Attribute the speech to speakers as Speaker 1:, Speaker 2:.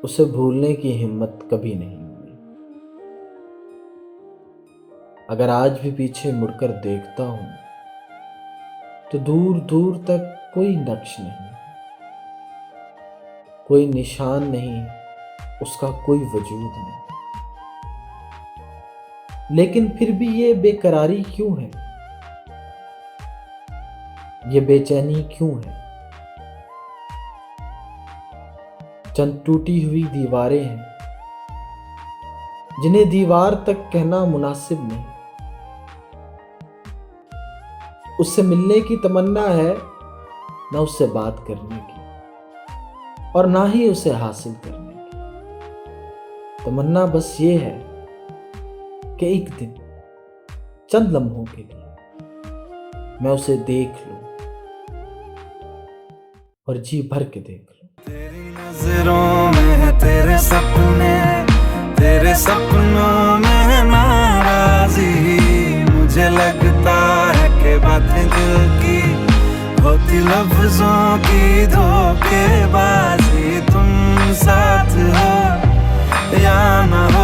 Speaker 1: उसे भूलने की हिम्मत कभी नहीं हुई। अगर आज भी पीछे मुड़कर देखता हूं तो दूर दूर तक कोई नक्श नहीं, कोई निशान नहीं, उसका कोई वजूद नहीं। लेकिन फिर भी ये बेकरारी क्यों है, ये बेचैनी क्यों है? चंद टूटी हुई दीवारें हैं जिन्हें दीवार तक कहना मुनासिब नहीं। उससे मिलने की तमन्ना है, ना उससे बात करने की और ना ही उसे हासिल करने की। तमन्ना बस ये है कि एक दिन चंद लम्हों के लिए मैं उसे देख लूं और जी भर के देख लूं।
Speaker 2: तेरी नजरों में है तेरे सपने, तेरे सपनों में है नाराजी। मुझे लगता है कि बातें दिल की होती लफ्जों की धोखेबाजी। तुम साथ हो या ना हो